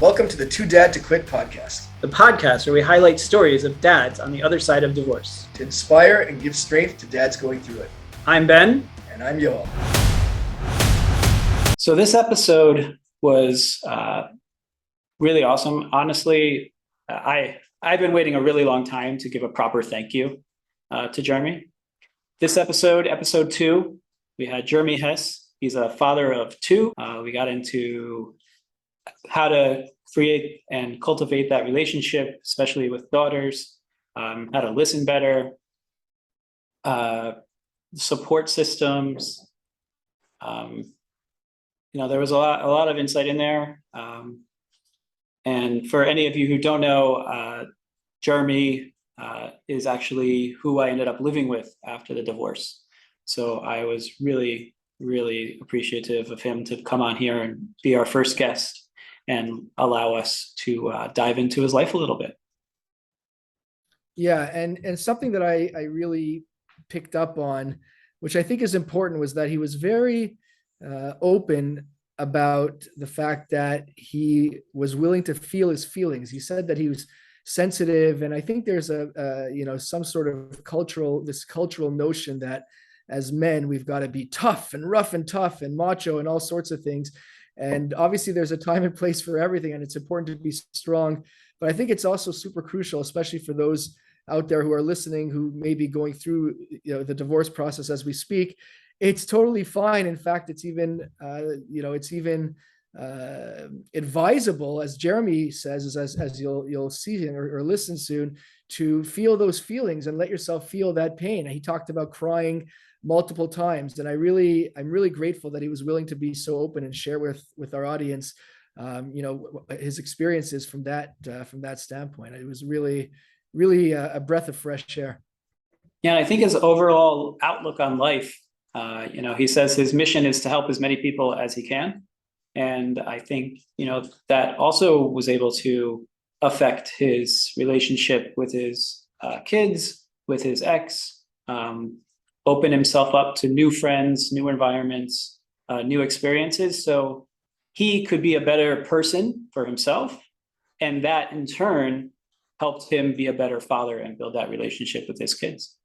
Welcome to the Too Dad to Quit podcast, the podcast where we highlight stories of dads on the other side of divorce to inspire and give strength to dads going through it. I'm Ben. And I'm Yoel. So this episode was really awesome. Honestly, I've been waiting a really long time to give a proper thank you to Jeremy. This episode 2, we had Jeremy Hess. He's a father of 2. We got into how to create and cultivate that relationship, especially with daughters, how to listen better, support systems. There was a lot of insight in there. And for any of you who don't know, Jeremy is actually who I ended up living with after the divorce. So I was really, really appreciative of him to come on here and be our first guest and allow us to dive into his life a little bit. Yeah, and something that I really picked up on, which I think is important, was that he was very open about the fact that he was willing to feel his feelings. He said that he was sensitive, and I think there's some sort of cultural notion that as men we've got to be tough and rough and tough and macho and all sorts of things. And obviously there's a time and place for everything, and it's important to be strong. But I think it's also super crucial, especially for those out there who are listening, who may be going through the divorce process as we speak. It's totally fine. In fact, it's even advisable, as Jeremy says, as you'll see or listen soon, to feel those feelings and let yourself feel that pain. He talked about crying multiple times, and I'm really grateful that he was willing to be so open and share with our audience his experiences from that standpoint. It was really a breath of fresh air. Yeah, I think his overall outlook on life, he says his mission is to help as many people as he can, and I think that also was able to affect his relationship with his kids, with his ex. Open himself up to new friends, new environments, new experiences. So he could be a better person for himself. And that in turn helped him be a better father and build that relationship with his kids.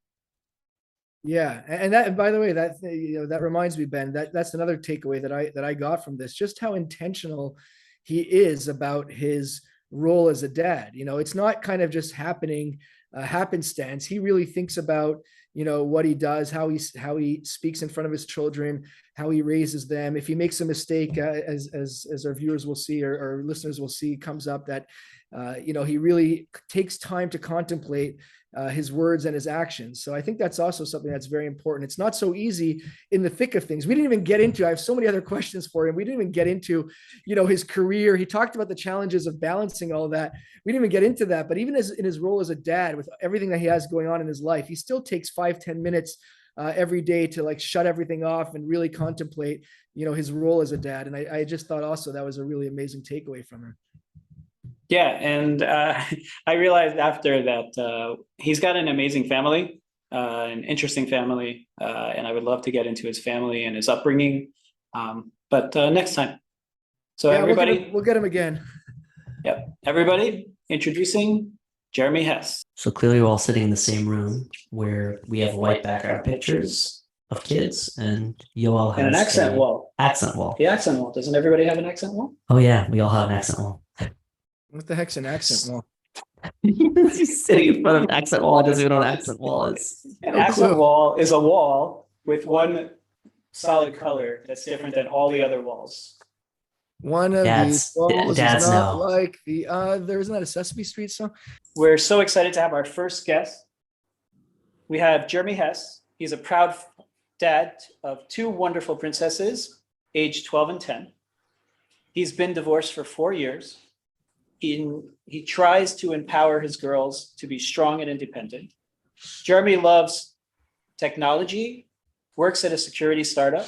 Yeah. And that, by the way, that reminds me, Ben, that's another takeaway that I got from this, just how intentional he is about his role as a dad. It's not kind of just happenstance. He really thinks about what he does, how he speaks in front of his children, how he raises them. If he makes a mistake, as our viewers will see or listeners will see, comes up that he really takes time to contemplate his words and his actions. So I think that's also something that's very important. It's not so easy in the thick of things. We didn't even get into, I have so many other questions for him. We didn't even get into, his career. He talked about the challenges of balancing all that. We didn't even get into that, but even in his role as a dad, with everything that he has going on in his life, he still takes 5-10 minutes every day to shut everything off and really contemplate, his role as a dad. And I just thought also that was a really amazing takeaway from him. Yeah, and I realized after that he's got an amazing family, an interesting family, and I would love to get into his family and his upbringing, but next time. So yeah, everybody, we'll get him again. Yep, everybody, introducing Jeremy Hess. So clearly we're all sitting in the same room where we have white background pictures of kids, and Yoel has an accent wall. Accent wall. The accent wall. Doesn't everybody have an accent wall? Oh yeah, we all have an accent wall. What the heck's an accent wall? He's sitting in front of an accent wall. Doesn't even know what an accent wall is. An accent wall is a wall with one solid color that's different than all the other walls. One of these walls is not like the other. Isn't that a Sesame Street song? We're so excited to have our first guest. We have Jeremy Hess. He's a proud dad of 2 wonderful princesses, aged 12 and 10. He's been divorced for 4 years. He tries to empower his girls to be strong and independent. Jeremy loves technology, works at a security startup,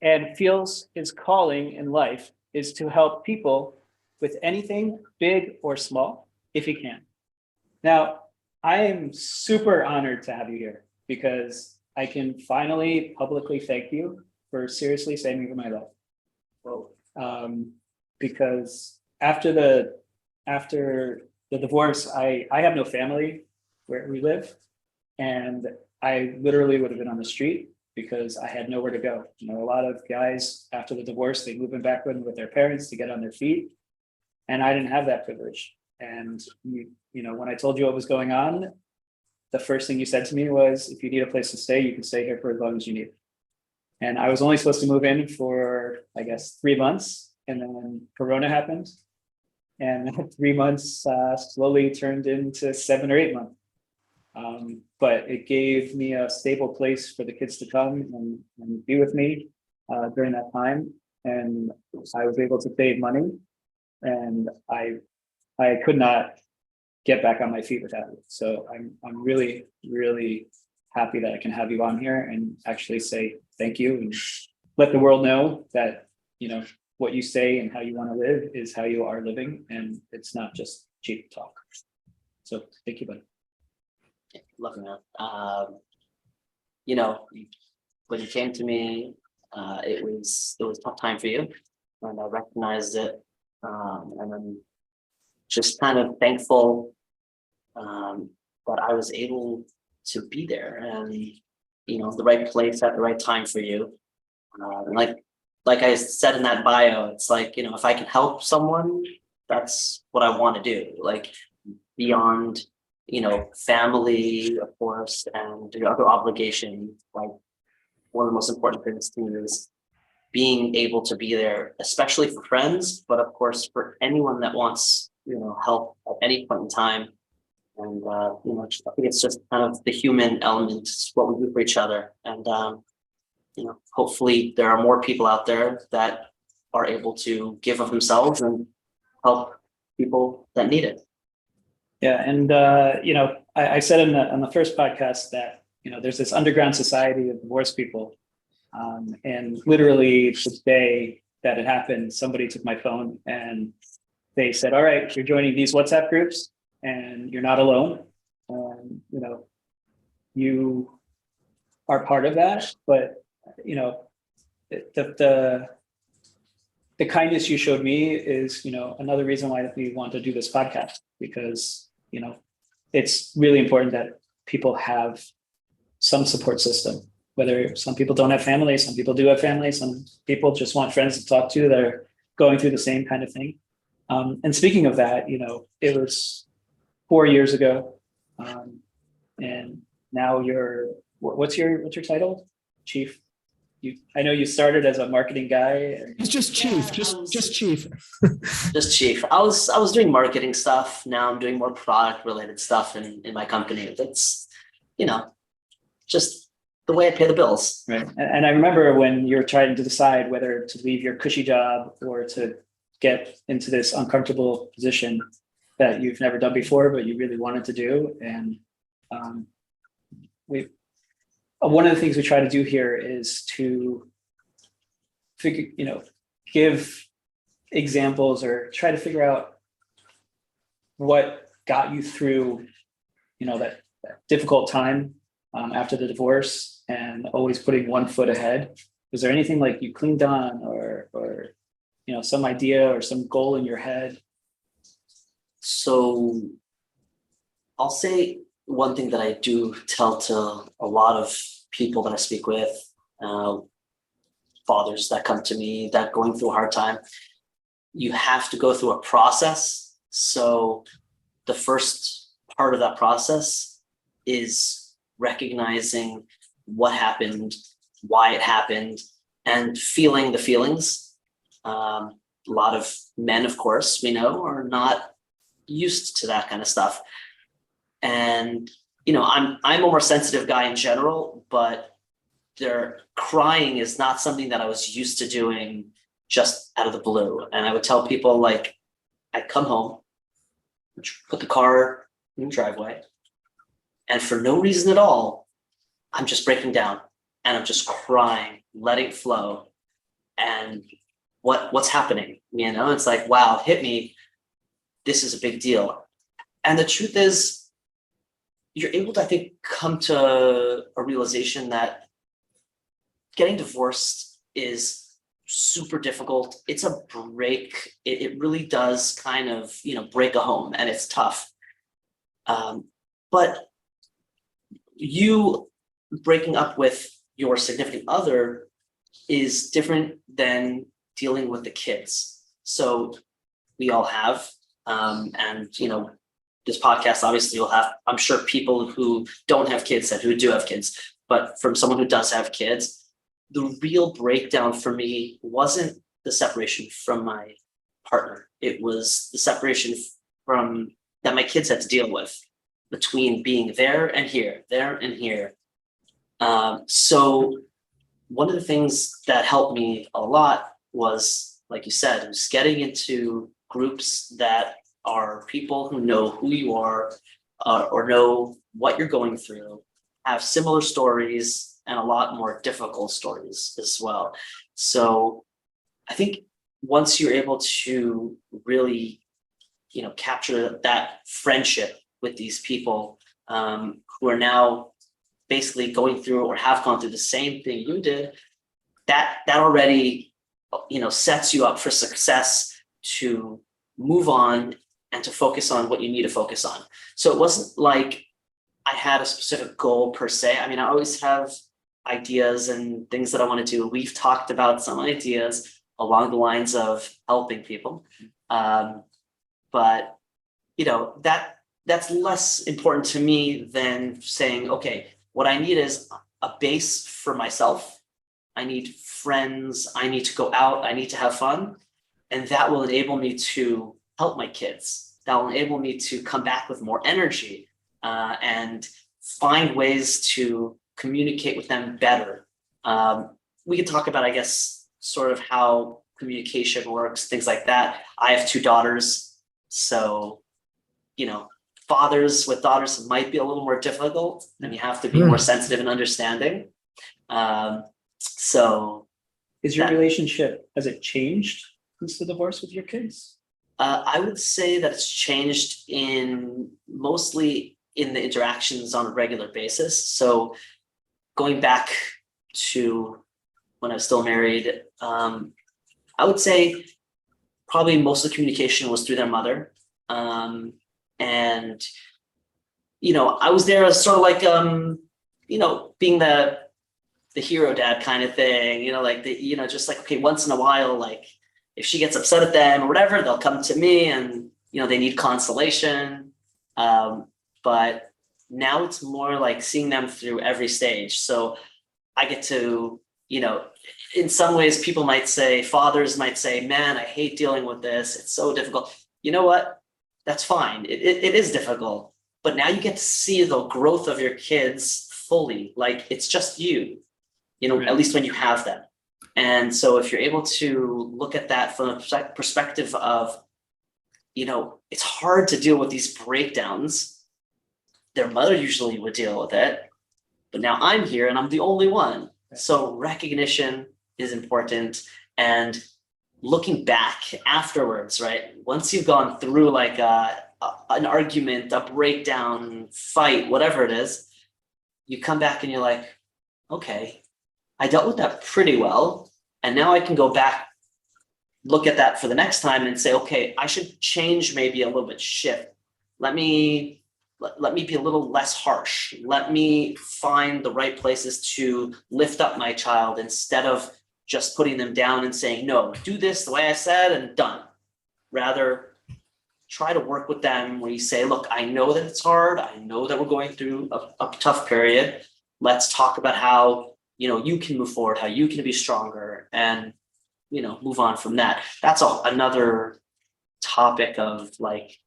and feels his calling in life is to help people with anything big or small, if he can. Now, I am super honored to have you here because I can finally publicly thank you for seriously saving my life. Well, because after the divorce, I have no family where we live, and I literally would have been on the street because I had nowhere to go. You know, a lot of guys after the divorce, they move in back with their parents to get on their feet, and I didn't have that privilege. And you know, when I told you what was going on, the first thing you said to me was, if you need a place to stay, you can stay here for as long as you need. And I was only supposed to move in for, I guess, 3 months, and then Corona happened, and 3 months slowly turned into 7 or 8 months. But it gave me a stable place for the kids to come and be with me during that time, and I was able to save money, and I could not get back on my feet without it. So I'm really, really happy that I can have you on here and actually say thank you and let the world know that, you know, what you say and how you want to live is how you are living, and it's not just cheap talk. So thank you, buddy. Love it, man. You know, when you came to me, it was a tough time for you, and I recognized it. And I'm just kind of thankful that I was able to be there and, you know, the right place at the right time for you. And like I said in that bio, it's like, you know, if I can help someone, that's what I want to do. Like, beyond, you know, family, of course, and the other obligation, like, one of the most important things to me is being able to be there, especially for friends, but of course for anyone that wants, you know, help at any point in time. And you know, I think it's just kind of the human element, it's what we do for each other. And you know, hopefully there are more people out there that are able to give of themselves and help people that need it. Yeah, and you know, I said on the first podcast that, you know, there's this underground society of divorced people, and literally the day that it happened, somebody took my phone and they said, "All right, you're joining these WhatsApp groups, and you're not alone. You know, you are part of that, but you know, the kindness you showed me is, you know, another reason why we want to do this podcast, because, you know, it's really important that people have some support system. Whether some people don't have family, some people do have family, some people just want friends to talk to that are going through the same kind of thing. And speaking of that, you know, it was 4 years ago, and now you're, what's your title, Chief? I know you started as a marketing guy. It's just chief, just chief. Just chief. I was doing marketing stuff. Now I'm doing more product related stuff in my company. That's, you know, just the way I pay the bills. Right. And I remember when you're trying to decide whether to leave your cushy job or to get into this uncomfortable position that you've never done before, but you really wanted to do. And one of the things we try to do here is to figure, you know, give examples or try to figure out what got you through, you know, that difficult time after the divorce, and always putting one foot ahead. Was there anything like you cleaned on, or you know, some idea or some goal in your head? So I'll say one thing that I do tell to a lot of people that I speak with, fathers that come to me that going through a hard time, you have to go through a process. So the first part of that process is recognizing what happened, why it happened, and feeling the feelings. A lot of men, of course, we know, are not used to that kind of stuff. And, you know, I'm a more sensitive guy in general, but crying is not something that I was used to doing just out of the blue. And I would tell people, like, I'd come home, put the car in the driveway, and for no reason at all, I'm just breaking down and I'm just crying, letting it flow. And what's happening? You know, it's like, wow, hit me. This is a big deal. And the truth is, you're able to, I think, come to a realization that getting divorced is super difficult. It's a break. It really does kind of, break a home, and it's tough. But you breaking up with your significant other is different than dealing with the kids. So we all have, and this podcast obviously will have, I'm sure, people who don't have kids and who do have kids, but from someone who does have kids, the real breakdown for me wasn't the separation from my partner. It was the separation from that my kids had to deal with, between being there and here, there and here. So one of the things that helped me a lot was, like you said, was getting into groups that are people who know who you are, or know what you're going through, have similar stories, and a lot more difficult stories as well. So I think once you're able to really, capture that friendship with these people, who are now basically going through or have gone through the same thing you did, that already, sets you up for success to move on and to focus on what you need to focus on. So it wasn't like I had a specific goal per se. I mean, I always have ideas and things that I want to do. We've talked about some ideas along the lines of helping people. But that's less important to me than saying, okay, what I need is a base for myself. I need friends. I need to go out. I need to have fun. And that will enable me to help my kids. That will enable me to come back with more energy, and find ways to communicate with them better. We could talk about, I guess, sort of how communication works, things like that. I have 2 daughters, so, fathers with daughters might be a little more difficult, and you have to be more sensitive and understanding. So Is your relationship, has it changed since the divorce with your kids? I would say that it's changed mostly in the interactions on a regular basis. So going back to when I was still married, I would say probably most of the communication was through their mother. And, I was there as sort of like, being the hero dad kind of thing, just like, okay, once in a while, like if she gets upset at them or whatever, they'll come to me and, they need consolation. But now it's more like seeing them through every stage. So I get to, in some ways people might say, fathers might say, man, I hate dealing with this. It's so difficult. You know what? That's fine. It is difficult, but now you get to see the growth of your kids fully. Like it's just you, Right. At least when you have them. And so if you're able to look at that from a perspective of, it's hard to deal with these breakdowns. Their mother usually would deal with it, but now I'm here and I'm the only one. So recognition is important, and looking back afterwards, right? Once you've gone through like an argument, a breakdown, fight, whatever it is, you come back and you're like, okay, I dealt with that pretty well. And now I can go back, look at that for the next time and say, okay, I should change, maybe a little bit, shift. Let me be a little less harsh. Let me find the right places to lift up my child instead of just putting them down and saying, no, do this the way I said and done. Rather, try to work with them where you say, look, I know that it's hard. I know that we're going through a tough period. Let's talk about how, you can move forward, how you can be stronger, and, move on from that. That's another topic of like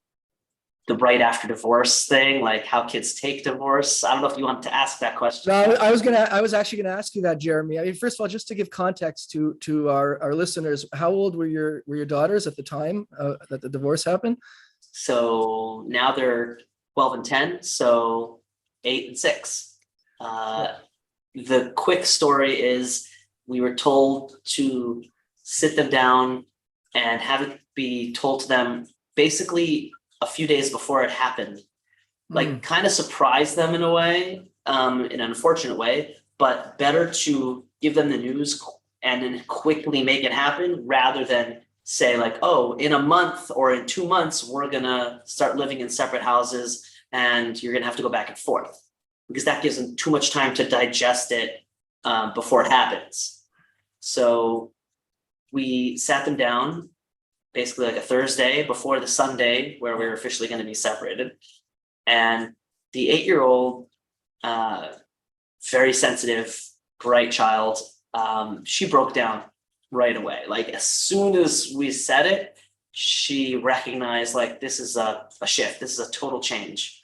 the right after divorce thing, like how kids take divorce. I don't know if you want to ask that question. No, I was actually gonna ask you that, Jeremy. I mean, first of all, just to give context to our listeners, how old were your daughters at the time that the divorce happened? So now they're 12 and 10, so 8 and 6. The quick story is we were told to sit them down and have it be told to them basically a few days before it happened, like kind of surprise them in a way, in an unfortunate way, but better to give them the news and then quickly make it happen rather than say like, oh, in a month or in 2 months, we're gonna start living in separate houses and you're gonna have to go back and forth, because that gives them too much time to digest it before it happens. So we sat them down basically like a Thursday before the Sunday where we were officially going to be separated. And the 8-year-old, very sensitive, bright child, she broke down right away. Like as soon as we said it, she recognized like this is a shift. This is a total change.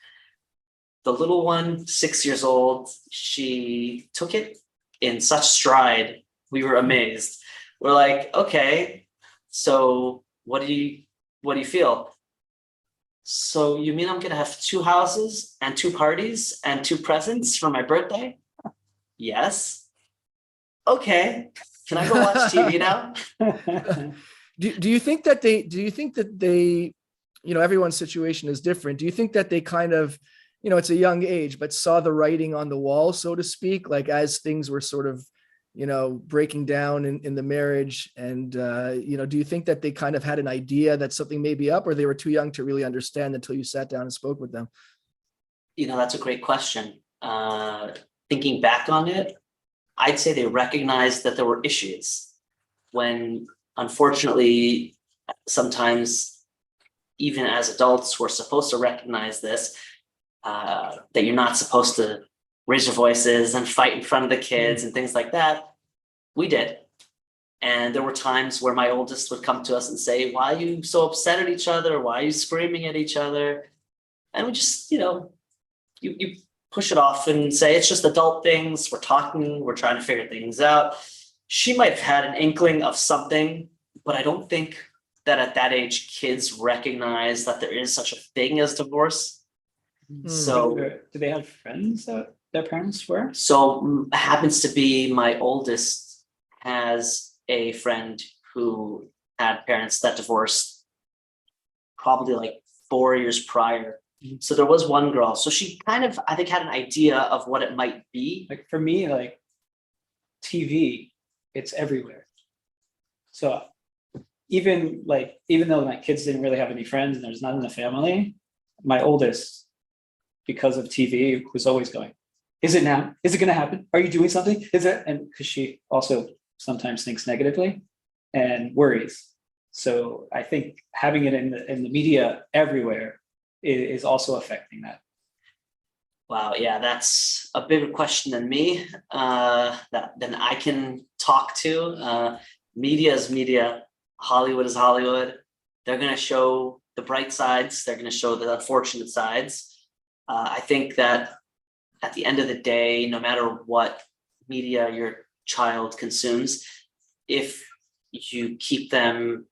The little one, 6 years old, she took it in such stride. We were amazed. We're like, okay, so what do you feel? So you mean I'm gonna have 2 houses and 2 parties and 2 presents for my birthday? Yes. Okay. Can I go watch TV now? Do you think that they, everyone's situation is different. Do you think that they kind of, it's a young age, but saw the writing on the wall, so to speak, like as things were sort of, breaking down in the marriage? And, do you think that they kind of had an idea that something may be up, or they were too young to really understand until you sat down and spoke with them? That's a great question. Thinking back on it, I'd say they recognized that there were issues when, unfortunately, sometimes even as adults, we're supposed to recognize this, that you're not supposed to raise your voices and fight in front of the kids and things like that. We did. And there were times where my oldest would come to us and say, why are you so upset at each other? Why are you screaming at each other? And we just, you push it off and say, it's just adult things. We're talking, we're trying to figure things out. She might have had an inkling of something, but I don't think that at that age, kids recognize that there is such a thing as divorce. So do they have friends that their parents were? So happens to be my oldest has a friend who had parents that divorced probably like 4 years prior. So there was one girl. So she kind of, I think, had an idea of what it might be. Like for me, like TV, it's everywhere. So even though my kids didn't really have any friends and there's none in the family, my oldest, because of TV, was always going, is it now? Is it going to happen? Are you doing something? Is it? And because she also sometimes thinks negatively and worries. So I think having it in the media everywhere is also affecting that. Wow, yeah, that's a bigger question than me, than I can talk to. Media is media. Hollywood is Hollywood. They're going to show the bright sides. They're going to show the unfortunate sides. I think that at the end of the day, no matter what media your child consumes, if you keep them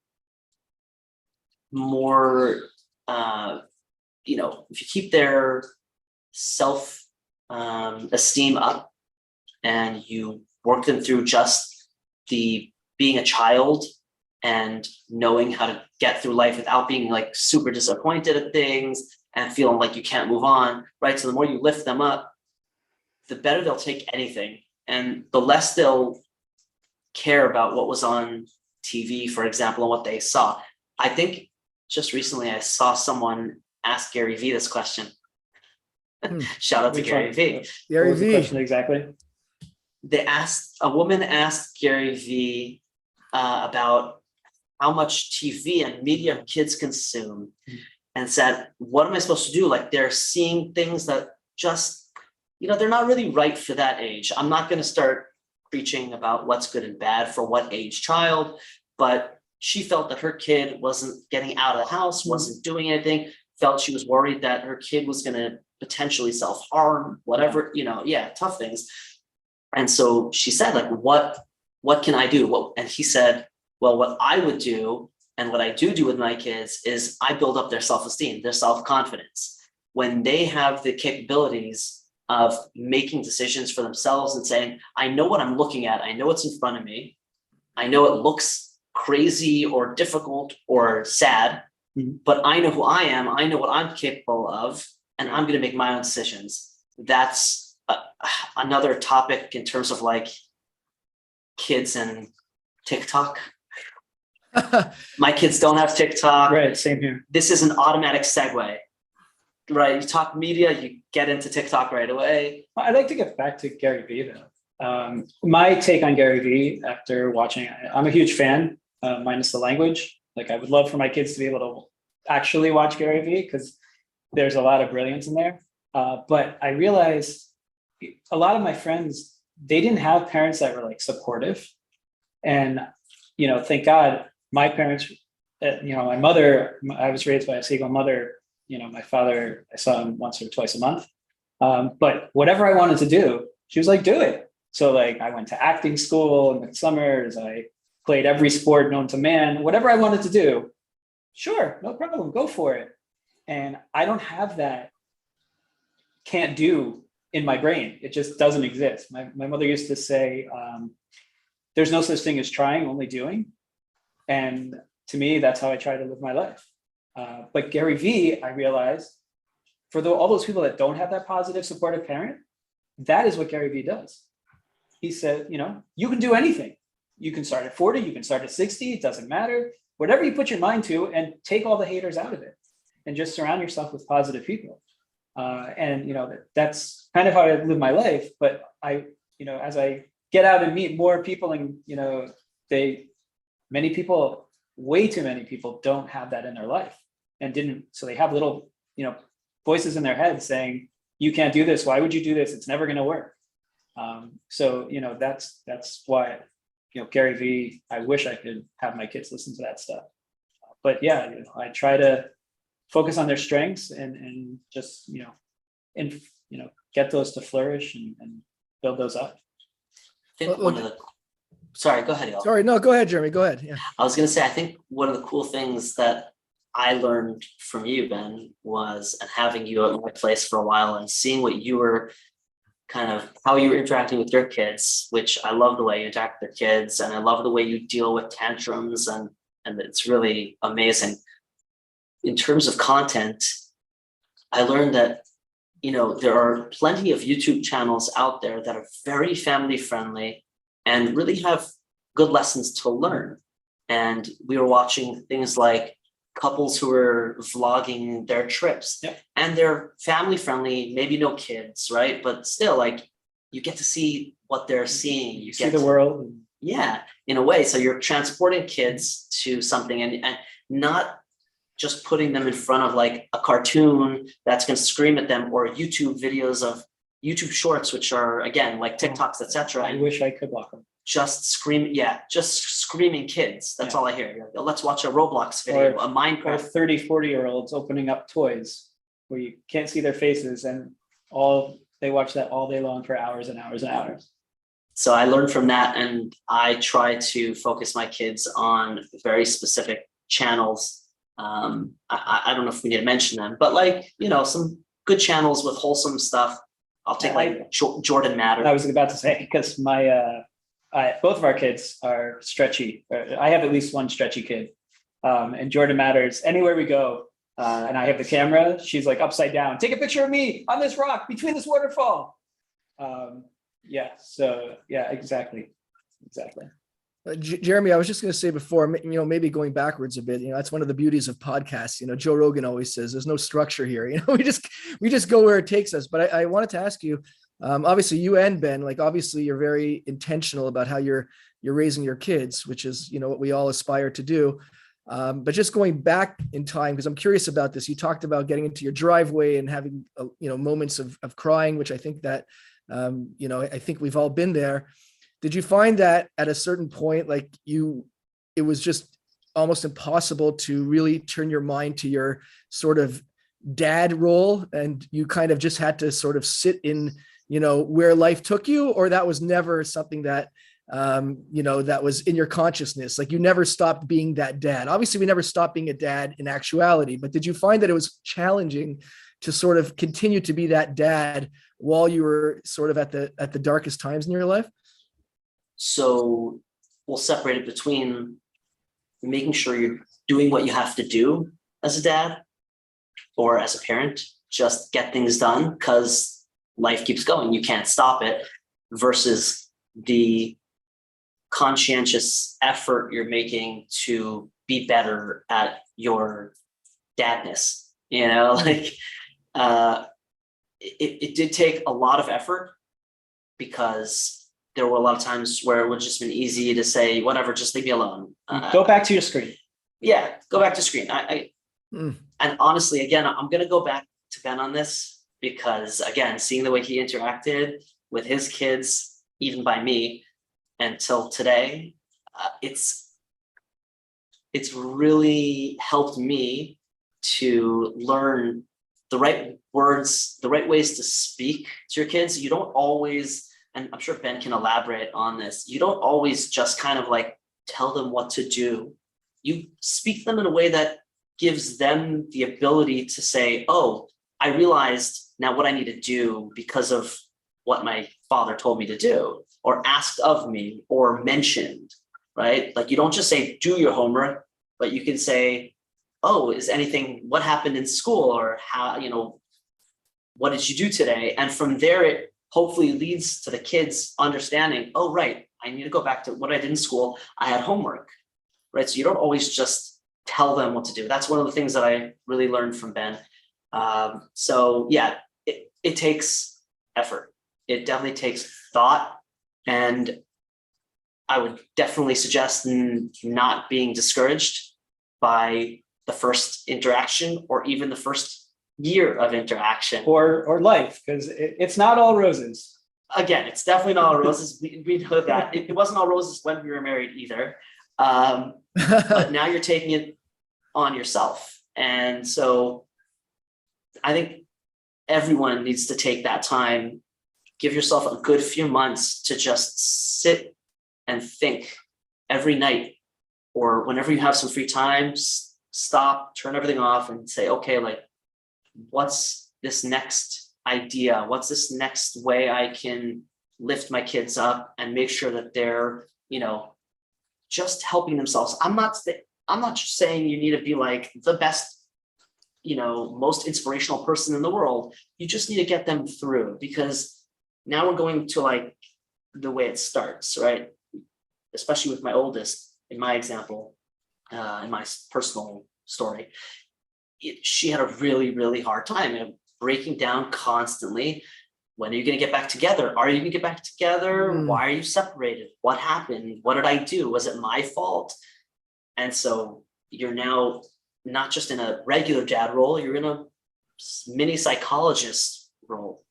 more, if you keep their self esteem up and you work them through just the being a child and knowing how to get through life without being like super disappointed at things and feeling like you can't move on, right? So the more you lift them up, the better they'll take anything, and the less they'll care about what was on TV, for example, and what they saw. I think just recently I saw someone ask Gary Vee this question. Shout out to Gary Vee. Gary What was the Vee. question exactly? A woman asked Gary Vee about how much TV and media kids consume, and said, what am I supposed to do? Like, they're seeing things that just, they're not really right for that age. I'm not going to start preaching about what's good and bad for what age child, but she felt that her kid wasn't getting out of the house, wasn't doing anything, felt she was worried that her kid was going to potentially self-harm, whatever, tough things. And so she said, like, what can I do? And he said, well, what I would do and what I do with my kids is I build up their self-esteem, their self-confidence. When they have the capabilities of making decisions for themselves and saying, I know what I'm looking at, I know what's in front of me, I know it looks crazy or difficult or sad, but I know who I am, I know what I'm capable of, and I'm going to make my own decisions. That's another topic in terms of like kids and TikTok. My kids don't have TikTok. Right, same here. This is an automatic segue, right? You talk media, you get into TikTok right away. I'd like to get back to Gary Vee though. My take on Gary Vee after watching, I'm a huge fan, minus the language. Like I would love for my kids to be able to actually watch Gary Vee because there's a lot of brilliance in there. But I realized a lot of my friends, they didn't have parents that were like supportive. And, thank God my parents, my mother, I was raised by a single mother. My father, I saw him once or twice a month. But whatever I wanted to do, she was like, do it. So like I went to acting school in the summers. I played every sport known to man, whatever I wanted to do. Sure, no problem, go for it. And I don't have that can't do in my brain. It just doesn't exist. My mother used to say, there's no such thing as trying, only doing. And to me, that's how I try to live my life. But Gary Vee, I realized, for all those people that don't have that positive, supportive parent, that is what Gary Vee does. He said, you can do anything. You can start at 40, you can start at 60, it doesn't matter. Whatever you put your mind to, and take all the haters out of it and just surround yourself with positive people. And that's kind of how I live my life. But as I get out and meet more people, and way too many people don't have that in their life, so they have little voices in their head saying, you can't do this, why would you do this, it's never going to work. So that's why Gary Vee, I wish I could have my kids listen to that stuff. But yeah, I try to focus on their strengths and just get those to flourish and build those up. I think sorry, go ahead, Yoel. Sorry, no, go ahead, Jeremy. Go ahead. Yeah. I was going to say, I think one of the cool things that I learned from you, Ben, was, and having you at my place for a while and seeing what you were how you were interacting with your kids, which I love the way you interact with your kids, and I love the way you deal with tantrums, and it's really amazing. In terms of content, I learned that, there are plenty of YouTube channels out there that are very family friendly and really have good lessons to learn. And we were watching things like couples who are vlogging their trips. Yep. And they're family friendly, maybe no kids, right? But still, like, you get to see what they're seeing. You see get the world. Yeah, in a way. So you're transporting kids to something and not just putting them in front of like a cartoon that's going to scream at them, or YouTube videos of YouTube shorts, which are, again, like TikToks, etc. I wish I could block them. Just screaming kids. That's all I hear. Let's watch a Roblox video, a Minecraft. Or 30, 40-year-olds opening up toys where you can't see their faces, and they watch that all day long for hours and hours and hours. So I learned from that, and I try to focus my kids on very specific channels. I don't know if we need to mention them, but some good channels with wholesome stuff. I'll take Jordan Matter. I was about to say, because both of our kids are stretchy. I have at least one stretchy kid, and Jordan Matters. Anywhere we go, and I have the camera, she's like upside down. Take a picture of me on this rock between this waterfall. Exactly. Jeremy, I was just going to say before, maybe going backwards a bit, that's one of the beauties of podcasts. Joe Rogan always says there's no structure here. We just go where it takes us. But I wanted to ask you, obviously you and Ben, obviously you're very intentional about how you're raising your kids, which is, what we all aspire to do. But just going back in time, because I'm curious about this, you talked about getting into your driveway and having, moments of crying, which I think that, I think we've all been there. Did you find that at a certain point, it was just almost impossible to really turn your mind to your sort of dad role, and you kind of just had to sort of sit in, where life took you, or that was never something that, that was in your consciousness? You never stopped being that dad. Obviously we never stopped being a dad in actuality, but did you find that it was challenging to sort of continue to be that dad while you were sort of at the darkest times in your life? So we'll separate it between making sure you're doing what you have to do as a dad or as a parent, just get things done because life keeps going. You can't stop it, versus the conscientious effort you're making to be better at your dadness, like it did take a lot of effort, because there were a lot of times where it would just been easy to say, whatever, just leave me alone. Go back to your screen. Yeah, go back to screen. Mm. And honestly, again, I'm going to go back to Ben on this, because again, seeing the way he interacted with his kids, even by me, until today, it's really helped me to learn the right words, the right ways to speak to your kids. You don't always, and I'm sure Ben can elaborate on this, you don't always just kind of like tell them what to do. You speak to them in a way that gives them the ability to say, oh, I realized now what I need to do because of what my father told me to do, or asked of me, or mentioned, right? Like, you don't just say, do your homework, but you can say, oh, what happened in school, or how, what did you do today? And from there, it hopefully leads to the kids understanding, oh, right, I need to go back to what I did in school. I had homework, right? So you don't always just tell them what to do. That's one of the things that I really learned from Ben. So yeah, it takes effort. It definitely takes thought. And I would definitely suggest not being discouraged by the first interaction, or even the first year of interaction, or life, because it's not all roses. Again, it's definitely not all roses. We know that it wasn't all roses when we were married either. But now you're taking it on yourself. And so I think everyone needs to take that time, give yourself a good few months to just sit and think every night, or whenever you have some free time, stop, turn everything off and say, okay, like, what's this next idea? What's this next way I can lift my kids up and make sure that they're, just helping themselves? I'm not just saying you need to be like the best, most inspirational person in the world. You just need to get them through, because now we're going to like the way it starts, right? Especially with my oldest, in my example, in my personal story, she had a really, really hard time breaking down constantly. When are you going to get back together? Are you going to get back together? Why are you separated? What happened? What did I do? Was it my fault? And so you're now not just in a regular dad role, you're in a mini psychologist role.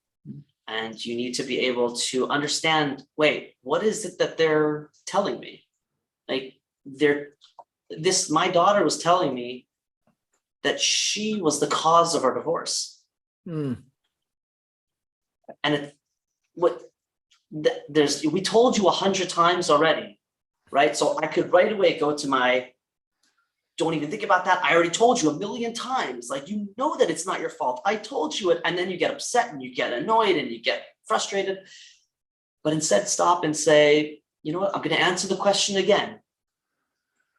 And you need to be able to understand, wait, what is it that they're telling me? Like, my daughter was telling me that she was the cause of our divorce. And we told you 100 times already, right? So I could right away go to don't even think about that. I already told you 1,000,000 times. Like, that it's not your fault. I told you it. And then you get upset and you get annoyed and you get frustrated. But instead, stop and say, you know what? I'm going to answer the question again,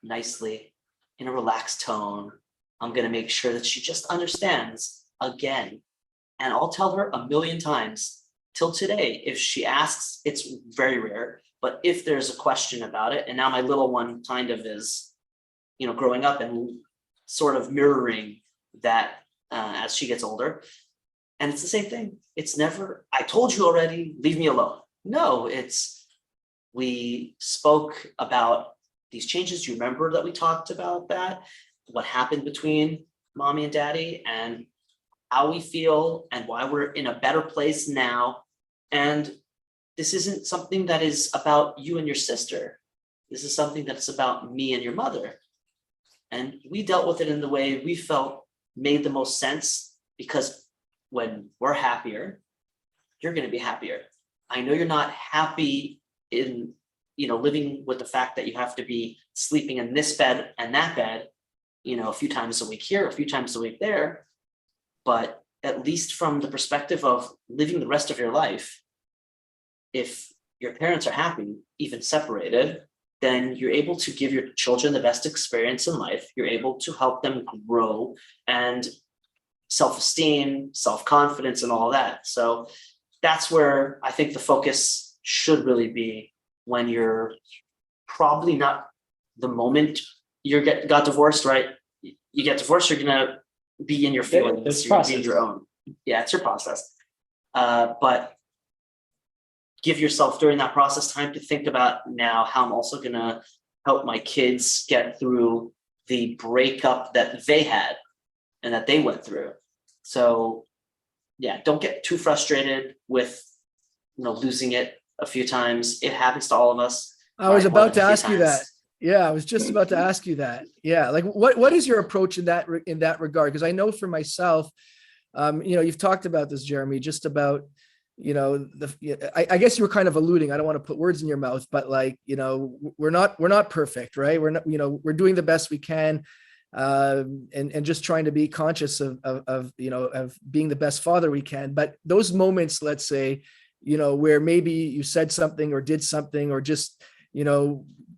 nicely, in a relaxed tone. I'm going to make sure that she just understands again. And I'll tell her 1,000,000 times till today. If she asks, it's very rare. But if there's a question about it, and now my little one kind of is, growing up and sort of mirroring that as she gets older. And it's the same thing. It's never, I told you already, leave me alone. No, we spoke about these changes. You remember that we talked about that, what happened between mommy and daddy, and how we feel and why we're in a better place now. And this isn't something that is about you and your sister. This is something that's about me and your mother. And we dealt with it in the way we felt made the most sense, because when we're happier, you're going to be happier. I know you're not happy in, living with the fact that you have to be sleeping in this bed and that bed, a few times a week here, a few times a week there. But at least from the perspective of living the rest of your life, if your parents are happy, even separated, then you're able to give your children the best experience in life. You're able to help them grow and self-esteem, self-confidence, and all that. So that's where I think the focus should really be when you're probably not the moment got divorced, right? You get divorced, you're gonna be in your feelings, It's you're gonna be in process. your own. Yeah, it's your process. But give yourself during that process time to think about now how I'm also gonna help my kids get through the breakup that they had and that they went through. So yeah, don't get too frustrated with losing it a few times. It happens to all of us. I was Probably more about to than a few ask you that. times. Yeah, I was just about to ask you that. Yeah, like what is your approach in that regard? Because I know for myself, you've talked about this, Jeremy, just about I guess you were kind of alluding. I don't want to put words in your mouth, but like we're not perfect, right? We're not we're doing the best we can, and just trying to be conscious of being the best father we can. But those moments, let's say, where maybe you said something or did something or just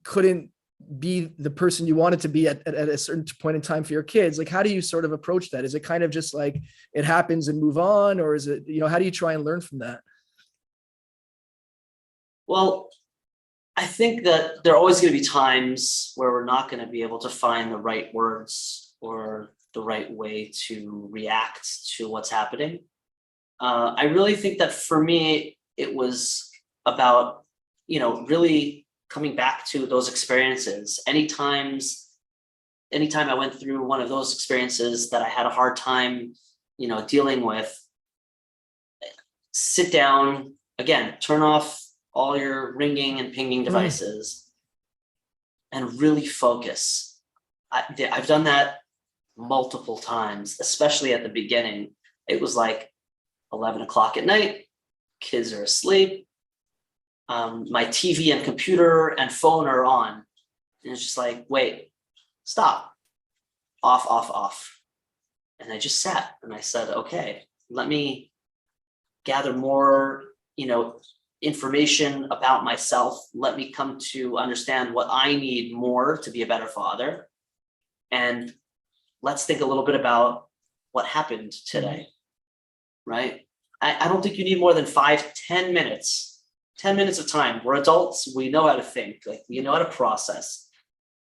couldn't be the person you wanted to be at a certain point in time for your kids, like how do you sort of approach that? Is it kind of just like it happens and move on, or is it how do you try and learn from that? Well, I think that there are always going to be times where we're not going to be able to find the right words or the right way to react to what's happening. I really think that for me, it was about, really coming back to those experiences. Anytime I went through one of those experiences that I had a hard time, dealing with, sit down again, turn off all your ringing and pinging devices and really focus. I've done that multiple times, especially at the beginning. It was like 11 o'clock at night, kids are asleep. My TV and computer and phone are on. And it's just like, wait, stop, off. And I just sat and I said, okay, let me gather more, information about myself. Let me come to understand what I need more to be a better father. And let's think a little bit about what happened today, right? I don't think you need more than 5-10 minutes, 10 minutes of time. We're adults, we know how to think, like we know how to process.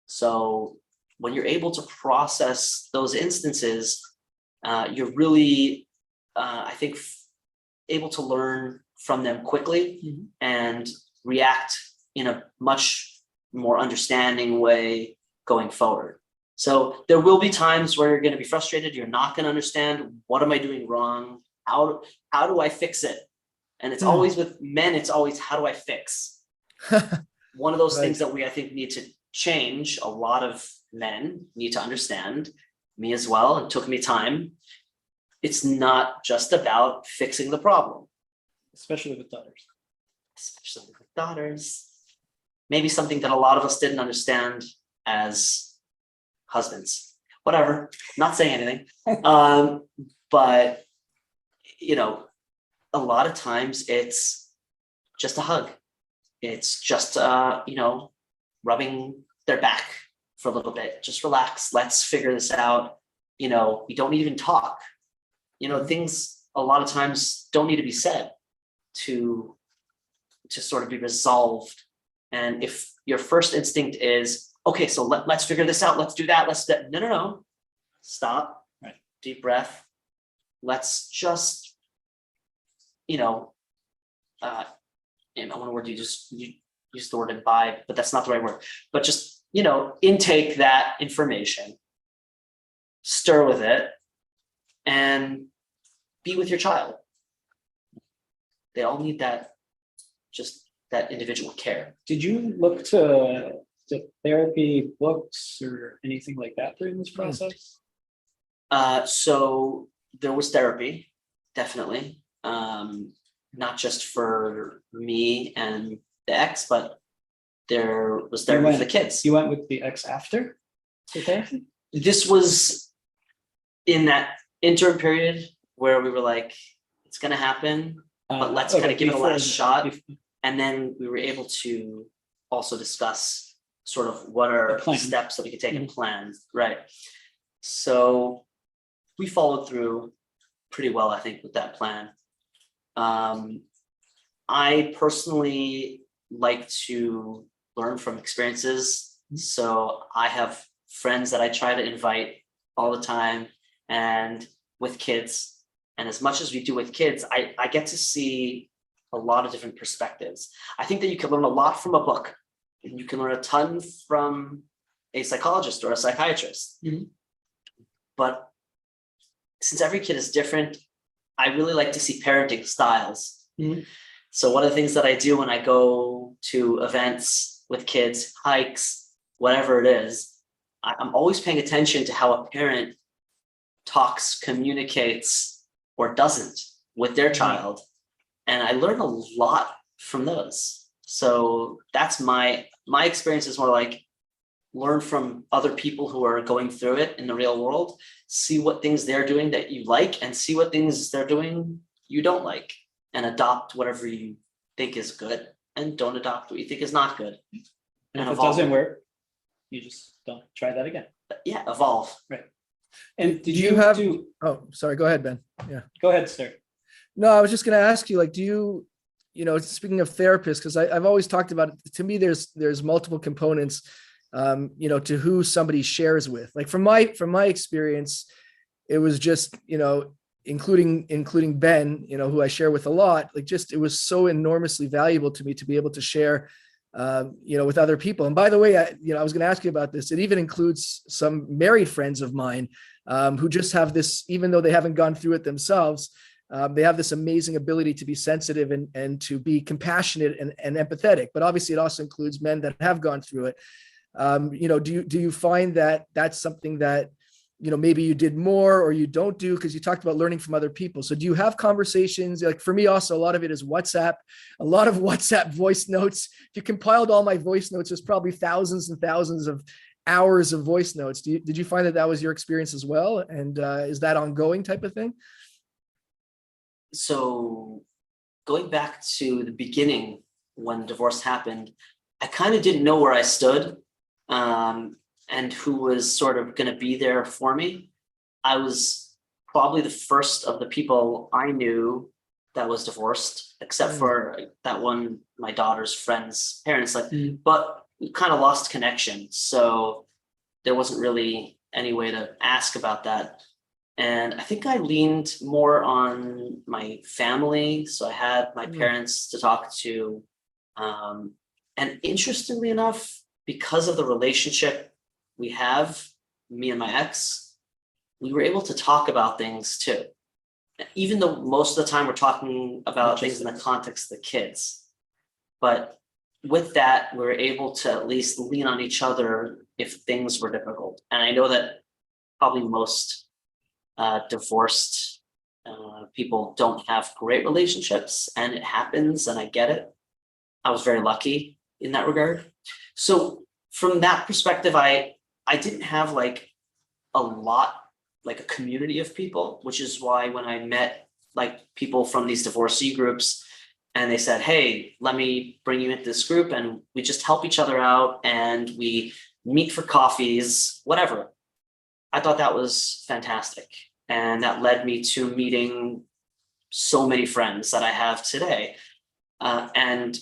So when you're able to process those instances, you're really, I think, able to learn from them quickly and react in a much more understanding way going forward. So there will be times where you're going to be frustrated. You're not going to understand, what am I doing wrong? How do I fix it? And it's always with men, it's always, how do I fix? One of those things that I think need to change. A lot of men need to understand, me as well. It took me time. It's not just about fixing the problem. Especially with daughters. Maybe something that a lot of us didn't understand as husbands. Whatever, not saying anything. But, a lot of times it's just a hug. It's just, rubbing their back for a little bit. Just relax. Let's figure this out. We don't need to even talk. Things a lot of times don't need to be said to sort of be resolved. And if your first instinct is, okay, so let's figure this out, let's do that, no, stop, right. Deep breath. Let's just, I want a word, you use the word imbibe, but that's not the right word. But just, intake that information, stir with it, and be with your child. They all need that, just that individual care. Did you look to therapy books or anything like that during this process? So there was therapy, definitely. Not just for me and the ex, but there was therapy for the kids. You went with the ex after the therapy? This was in that interim period where we were like, it's going to happen, but let's kind of give it a last shot. And then we were able to also discuss sort of what are steps that we could take and plans. Right. So we followed through pretty well, I think, with that plan. I personally like to learn from experiences. So I have friends that I try to invite all the time, and with kids. And as much as we do with kids, I get to see a lot of different perspectives. I think that you can learn a lot from a book, and you can learn a ton from a psychologist or a psychiatrist. Mhm. But since every kid is different, I really like to see parenting styles. Mhm. So one of the things that I do when I go to events with kids, hikes, whatever it is, I'm always paying attention to how a parent talks, communicates, or doesn't with their child. And I learn a lot from those. So that's my experience is more like learn from other people who are going through it in the real world, see what things they're doing that you like, and see what things they're doing you don't like, and adopt whatever you think is good, and don't adopt what you think is not good. And if it evolve. doesn't work, you just don't try that again. Yeah, evolve. And did Do you you have- do, Oh, sorry. Go ahead, Ben. Yeah. go ahead, sir. No, I was just going to ask you, like, do you know, speaking of therapists, because I've always talked about it, to me, there's multiple components, you know, to who somebody shares with. Like from my experience, it was just, you know, including Ben, you know, who I share with a lot, like just, it was so enormously valuable to me to be able to share, you know, with other people. And by the way, I was going to ask you about this. It even includes some married friends of mine who just have this, even though they haven't gone through it themselves, they have this amazing ability to be sensitive and to be compassionate and empathetic. But obviously, it also includes men that have gone through it. You know, do you find that that's something that, you know, maybe you did more or you don't do, because you talked about learning from other people? So do you have conversations? Like for me, also, a lot of it is WhatsApp, a lot of WhatsApp voice notes. If you compiled all my voice notes, there's probably thousands and thousands of hours of voice notes. Did you find that that was your experience as well? And is that ongoing type of thing? So going back to the beginning when divorce happened, I kind of didn't know where I stood, and who was sort of going to be there for me. I was probably the first of the people I knew that was divorced, except for that one, my daughter's friend's parents, like, but we kind of lost connection. So there wasn't really any way to ask about that. And I think I leaned more on my family. So I had my parents to talk to. And interestingly enough, because of the relationship we have, me and my ex, we were able to talk about things too. Even though most of the time we're talking about things in the context of the kids. But with that, we were able to at least lean on each other if things were difficult. And I know that probably most divorced people don't have great relationships, and it happens, and I get it. I was very lucky in that regard. So from that perspective, I didn't have like a lot, like a community of people, which is why when I met like people from these divorcee groups and they said, hey, let me bring you into this group and we just help each other out and we meet for coffees, whatever. I thought that was fantastic. And that led me to meeting so many friends that I have today. And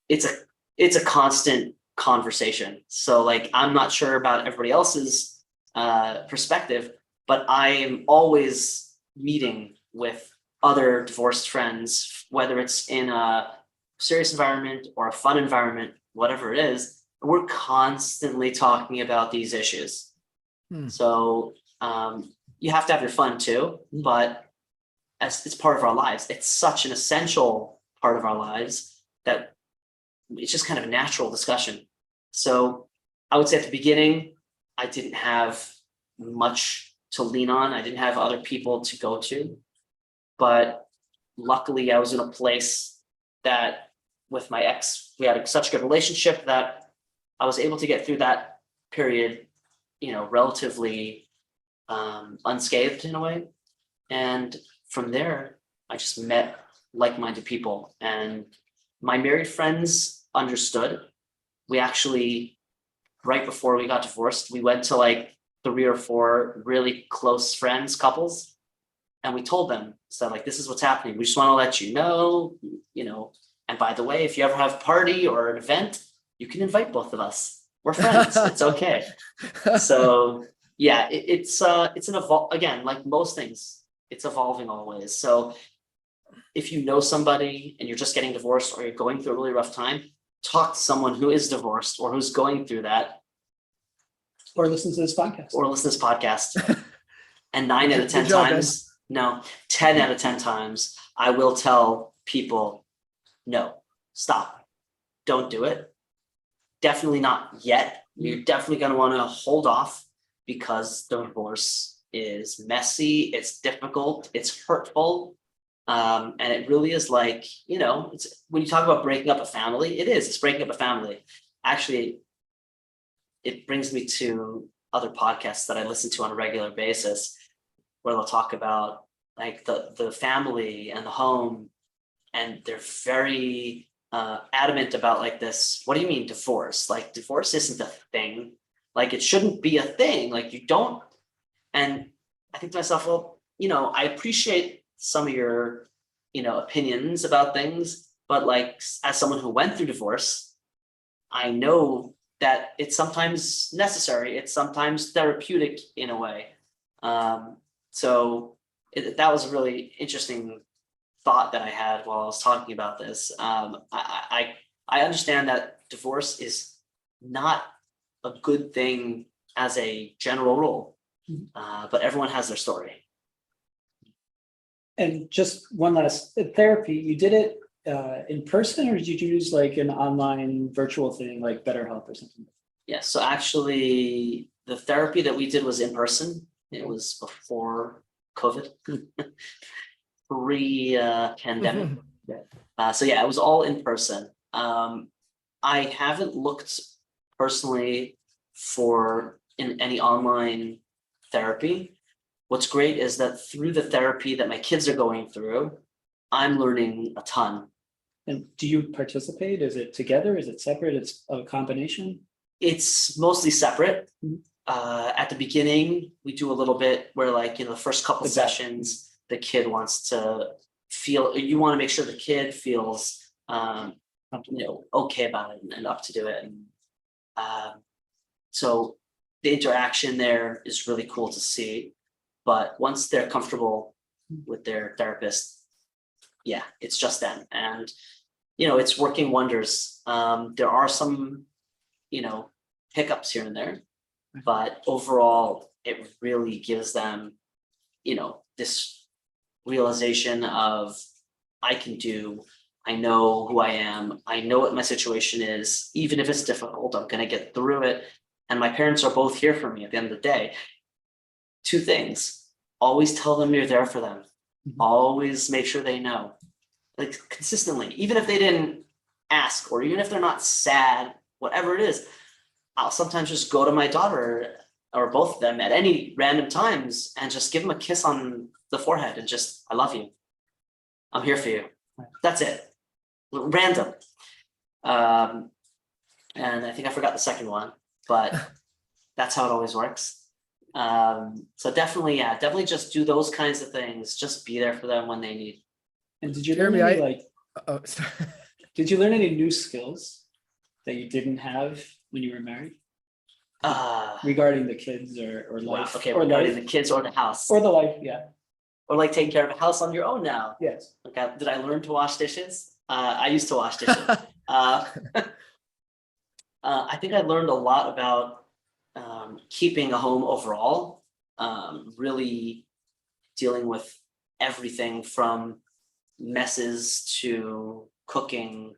it's a constant conversation. So like, I'm not sure about everybody else's perspective, but I am always meeting with other divorced friends, whether it's in a serious environment or a fun environment, whatever it is. We're constantly talking about these issues. So you have to have your fun too, but as it's part of our lives. It's such an essential part of our lives that it's just kind of a natural discussion. So I would say at the beginning, I didn't have much to lean on. I didn't have other people to go to, but luckily I was in a place that with my ex, we had such a good relationship that I was able to get through that period, you know, relatively unscathed in a way. And from there, I just met like-minded people, and my married friends understood. We actually, right before we got divorced, we went to like 3 or 4 really close friends, couples, and we told them, so like, this is what's happening. We just want to let you know, and by the way, if you ever have a party or an event, you can invite both of us. We're friends. It's okay. So yeah, it's an again, like most things, it's evolving always. So if you know somebody and you're just getting divorced or you're going through a really rough time, talk to someone who is divorced or who's going through that. Or listen to this podcast. Or listen to this podcast. And 9 out of 10 Good job, Ben. times, no, 10 out of 10 times, I will tell people, no, stop, don't do it. Definitely not yet. You're definitely going to want to hold off because the divorce is messy, it's difficult, it's hurtful. And it really is like, it's when you talk about breaking up a family, it's breaking up a family. Actually, it brings me to other podcasts that I listen to on a regular basis, where they'll talk about like the family and the home, and they're very adamant about like this. What do you mean divorce? Like divorce isn't a thing. Like it shouldn't be a thing. Like you don't. And I think to myself, well, I appreciate some of your, opinions about things, but like as someone who went through divorce, I know that it's sometimes necessary. It's sometimes therapeutic in a way. So that was a really interesting thought that I had while I was talking about this. I understand that divorce is not a good thing as a general rule, but everyone has their story. And just one last therapy, you did it in person, or did you use like an online virtual thing like BetterHelp or something? Yeah, so actually the therapy that we did was in person. It was before COVID, pre-pandemic. So yeah, it was all in person. I haven't looked personally for any online therapy. What's great is that through the therapy that my kids are going through, I'm learning a ton. And do you participate? Is it together? Is it separate? It's a combination? It's mostly separate. At the beginning, we do a little bit where like, the first couple sessions, the kid wants to feel, you want to make sure the kid feels, okay about it and up to do it. And so the interaction there is really cool to see. But once they're comfortable with their therapist, yeah, it's just them. And, it's working wonders. There are some, hiccups here and there, but overall, it really gives them, this realization of I know who I am. I know what my situation is. Even if it's difficult, I'm going to get through it. And my parents are both here for me at the end of the day. 2 things: always tell them you're there for them. Always make sure they know, like consistently, even if they didn't ask, or even if they're not sad, whatever it is, I'll sometimes just go to my daughter or both of them at any random times and just give them a kiss on the forehead and just, I love you. I'm here for you. That's it. Random. And I think I forgot the second one, but that's how it always works. So definitely just do those kinds of things. Just be there for them when they need. And did you learn Jeremy, did you learn any new skills that you didn't have when you were married? Regarding the kids or life? Okay, or regarding life, the kids or the house. or the life, yeah. Or like taking care of a house on your own now. Yes. Okay, did I learn to wash dishes? I used to wash dishes. I think I learned a lot about keeping a home overall, really dealing with everything from messes to cooking,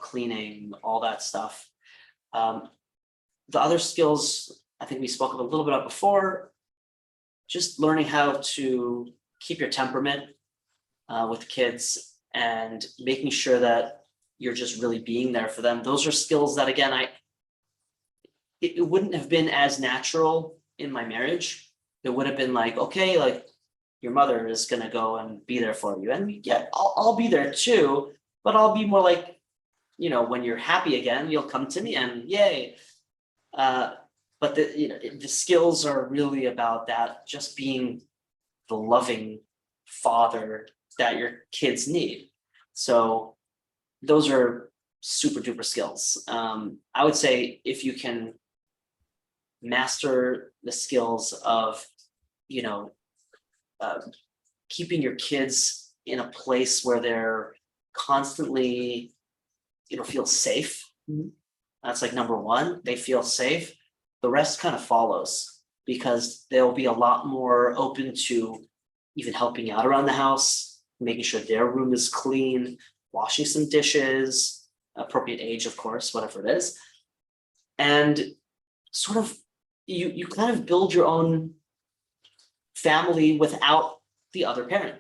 cleaning, all that stuff. The other skills I think we spoke a little bit about before, just learning how to keep your temperament with kids and making sure that you're just really being there for them. Those are skills that, again, it wouldn't have been as natural in my marriage. It would have been like, okay, like your mother is going to go and be there for you. And yeah, I'll be there too, but I'll be more like, when you're happy again, you'll come to me and yay. But the skills are really about that, just being the loving father that your kids need. So those are super duper skills. I would say if you can master the skills of, you know, keeping your kids in a place where they're constantly, you know, feel safe. That's like number one. They feel safe. The rest kind of follows, because they'll be a lot more open to even helping out around the house, making sure their room is clean, washing some dishes, appropriate age, of course, whatever it is. And sort of you kind of build your own family without the other parent.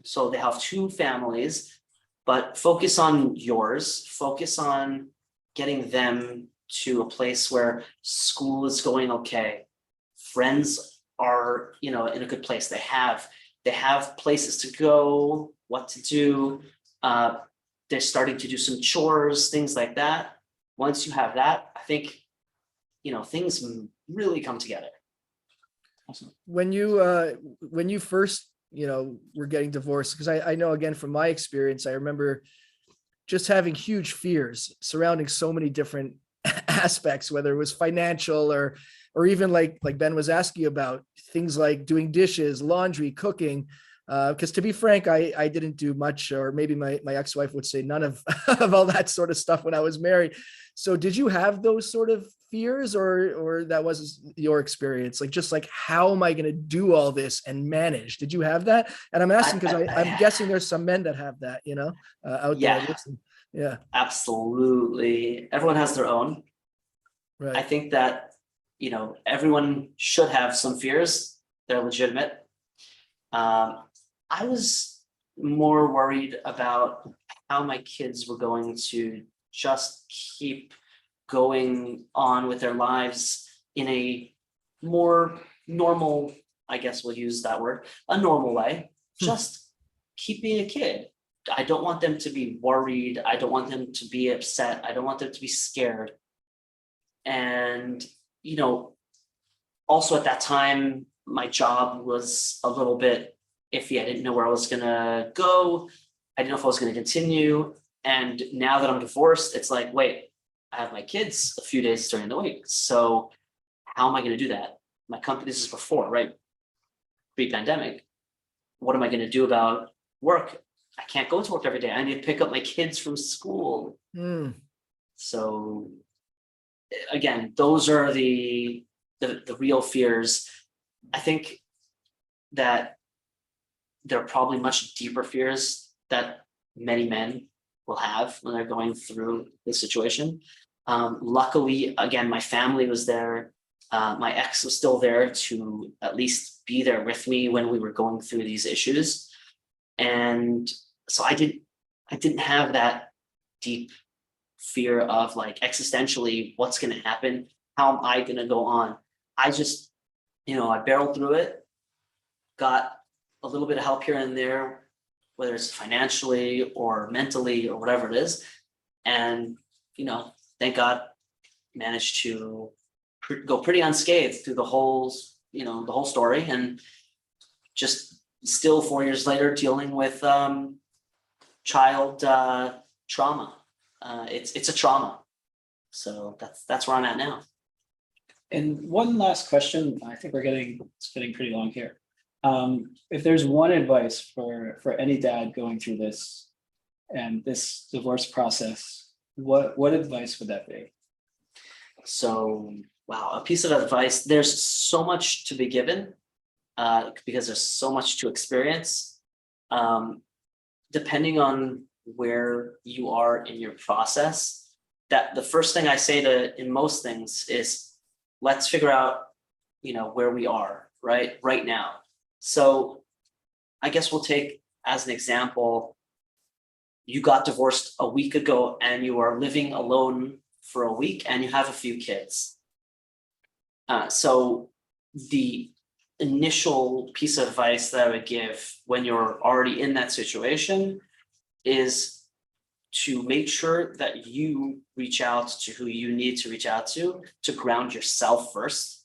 So they have two families, but focus on yours, focus on getting them to a place where school is going okay, friends are, you know, in a good place. They have places to go, what to do. They're starting to do some chores, things like that. Once you have that, I think, you know, things really come together. Awesome. When you first, you know, were getting divorced, because I know, again, from my experience, I remember just having huge fears surrounding so many different aspects, whether it was financial or even like Ben was asking about, things like doing dishes, laundry, cooking. Because to be frank, I didn't do much, or maybe my ex-wife would say none of all that sort of stuff when I was married. So did you have those sort of fears, or that was your experience? Like, just like, how am I going to do all this and manage? Did you have that? And I'm asking because I'm guessing there's some men that have that, you know, out there. Yeah. Listen. Yeah. Absolutely. Everyone has their own. I Right. think that, you know, everyone should have some fears. They're legitimate. I was more worried about how my kids were going to just keep going on with their lives in a more normal, I guess we'll use that word, a normal way, just keep being a kid. I don't want them to be worried. I don't want them to be upset. I don't want them to be scared. And, you know, also at that time, my job was a little bit iffy. I didn't know where I was gonna go. I didn't know if I was gonna continue. And now that I'm divorced, it's like, wait, I have my kids a few days during the week. So how am I gonna do that? My company, this is before, right? Pre-pandemic. What am I gonna do about work? I can't go to work every day. I need to pick up my kids from school. So again, those are the real fears. I think that there are probably much deeper fears that many men will have when they're going through this situation. Luckily, again, my family was there. My ex was still there to at least be there with me when we were going through these issues. And so I didn't have that deep fear of, like, existentially, what's going to happen? How am I going to go on? I just, you know, I barreled through it, got a little bit of help here and there, whether it's financially or mentally or whatever it is. And, you know, thank God, managed to go pretty unscathed through the whole, you know, the whole story. And just still 4 years later dealing with child trauma. It's a trauma. So that's where I'm at now. And one last question. I think it's getting pretty long here. If there's one advice for any dad going through this and this divorce process, what advice would that be? So, wow, a piece of advice. There's so much to be given because there's so much to experience. Depending on where you are in your process, that the first thing I say in most things is, let's figure out, you know, where we are right now. So I guess we'll take as an example, you got divorced a week ago and you are living alone for a week and you have a few kids. So the initial piece of advice that I would give when you're already in that situation is to make sure that you reach out to who you need to reach out to ground yourself first.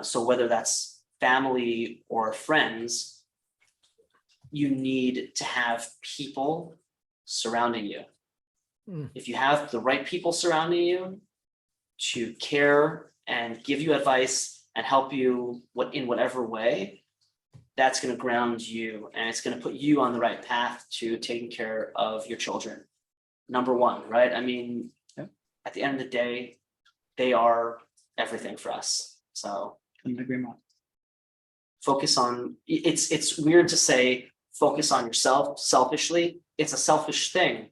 So whether that's family or friends, you need to have people surrounding you. If you have the right people surrounding you to care and give you advice and help you in whatever way, that's going to ground you and it's going to put you on the right path to taking care of your children. Number one, right? I mean, at the end of the day, they are everything for us. So Couldn't agree more. focus on, it's weird to say focus on yourself selfishly. It's a selfish thing.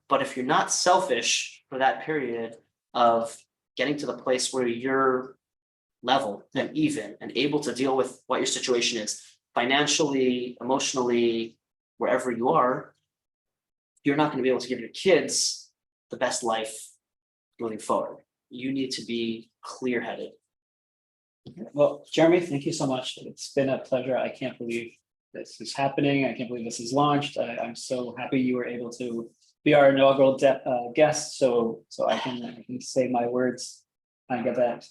But if you're not selfish for that period of getting to the place where you're level and even and able to deal with what your situation is financially, emotionally, wherever you are, you're not going to be able to give your kids the best life moving forward. You need to be clear-headed. Well, Jeremy, thank you so much. It's been a pleasure. I can't believe this is happening. I can't believe this is launched. I'm so happy you were able to be our inaugural guest, so I can say my words and get that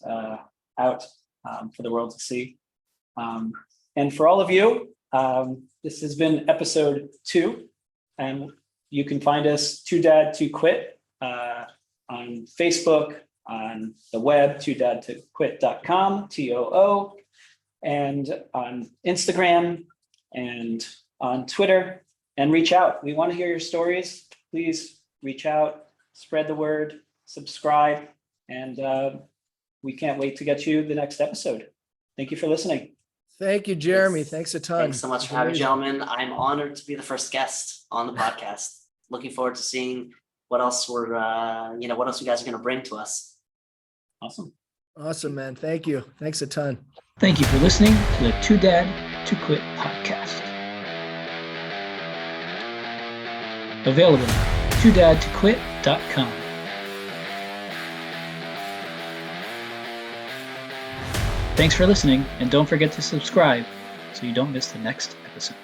out for the world to see. And for all of you, this has been episode 2, and you can find us toodadtoquit on Facebook, on the web, toodadtoquit.com, TOO, and on Instagram and on Twitter, and reach out. We want to hear your stories. Please reach out, spread the word, subscribe, and we can't wait to get you the next episode. Thank you for listening. Thank you, Jeremy. Yes. Thanks a ton. Thanks so much It's for having me, amazing. gentlemen. I'm honored to be the first guest on the podcast. Looking forward to seeing what else what else you guys are going to bring to us. Awesome. Awesome, man. Thank you. Thanks a ton. Thank you for listening to the Too Dad to Quit podcast. Available at toodadtoquit.com. Thanks for listening, and don't forget to subscribe so you don't miss the next episode.